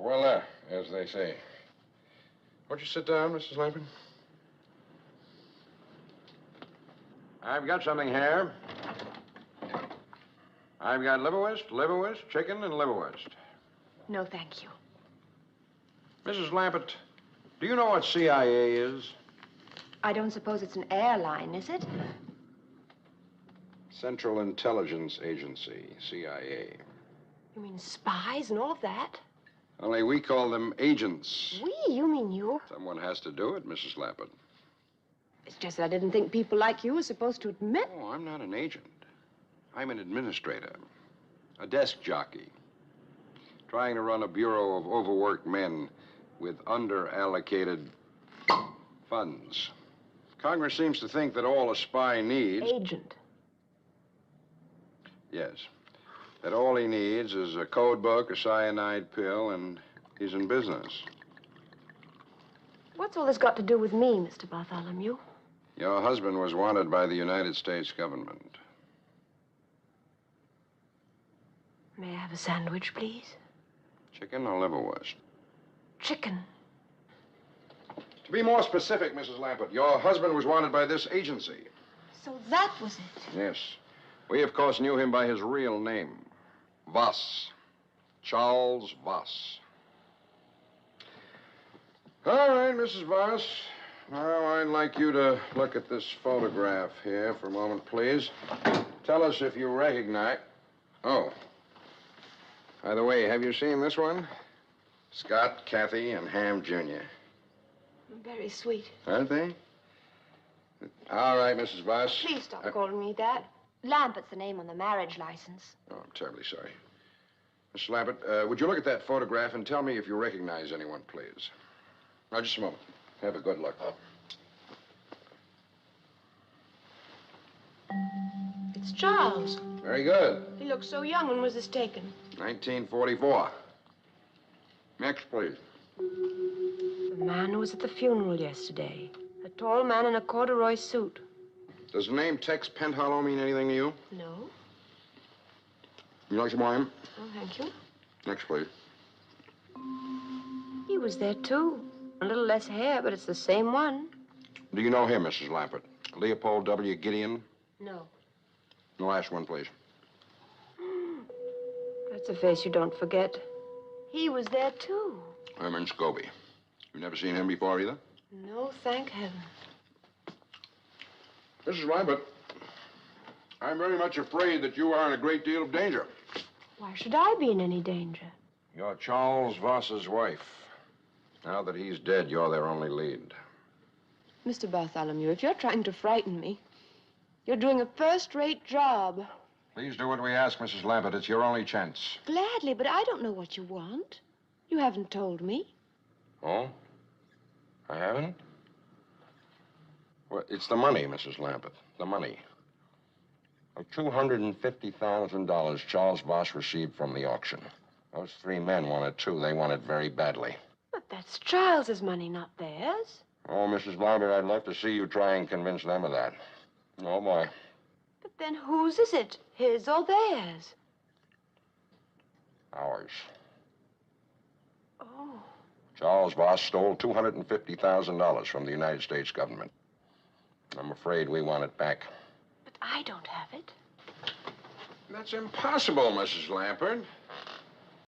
Voila, as they say. Won't you sit down, Mrs. Lampin? I've got something here. I've got liverwurst, chicken, and liverwurst. No, thank you. Mrs. Lampert, do you know what CIA is? I don't suppose it's an airline, is it? Central Intelligence Agency, CIA. You mean spies and all of that? Only we call them agents. We? You mean you? Someone has to do it, Mrs. Lampert. It's just that I didn't think people like you were supposed to admit. Oh, I'm not an agent. I'm an administrator, a desk jockey, trying to run a bureau of overworked men with under-allocated funds. Congress seems to think that all a spy needs... Agent. Yes. That all he needs is a code book, a cyanide pill, and he's in business. What's all this got to do with me, Mr. Bartholomew? Your husband was wanted by the United States government. May I have a sandwich, please? Chicken or liverwurst? Chicken. To be more specific, Mrs. Lampert, your husband was wanted by this agency. So that was it? Yes. We, of course, knew him by his real name. Voss. Charles Voss. All right, Mrs. Voss. Now, I'd like you to look at this photograph here for a moment, please. Tell us if you recognize... Oh. By the way, have you seen this one? Scott, Kathy, and Ham Jr. Very sweet. Aren't they? All right, Mrs. Voss. Please stop calling me that. Lambert's the name on the marriage license. Oh, I'm terribly sorry. Mrs. Lambert, would you look at that photograph and tell me if you recognize anyone, please? Now, just a moment. Have a good look. It's Charles. Very good. He looked so young. When was this taken? 1944. Next, please. The man who was at the funeral yesterday. A tall man in a corduroy suit. Does the name Tex Penthollow mean anything to you? No. You like some wine? Oh, thank you. Next, please. He was there, too. A little less hair, but it's the same one. Do you know him, Mrs. Lampert? Leopold W. Gideon? No. The last one, please. That's a face you don't forget. He was there, too. Herman Scobie. You've never seen him before, either? No, thank heaven. Mrs. Lambert, I'm very much afraid that you are in a great deal of danger. Why should I be in any danger? You're Charles Voss's wife. Now that he's dead, you're their only lead. Mr. Bartholomew, if you're trying to frighten me, you're doing a first-rate job. Please do what we ask, Mrs. Lambert. It's your only chance. Gladly, but I don't know what you want. You haven't told me. Oh? I haven't? Well, it's the money, Mrs. Lambert. The money. $250,000 Charles Voss received from the auction. Those three men wanted too. They want it very badly. But that's Charles's money, not theirs. Oh, Mrs. Lambert, I'd love to see you try and convince them of that. Oh, boy. But then whose is it? His or theirs? Ours. Oh. Charles Voss stole $250,000 from the United States government. I'm afraid we want it back. But I don't have it. That's impossible, Mrs. Lampert.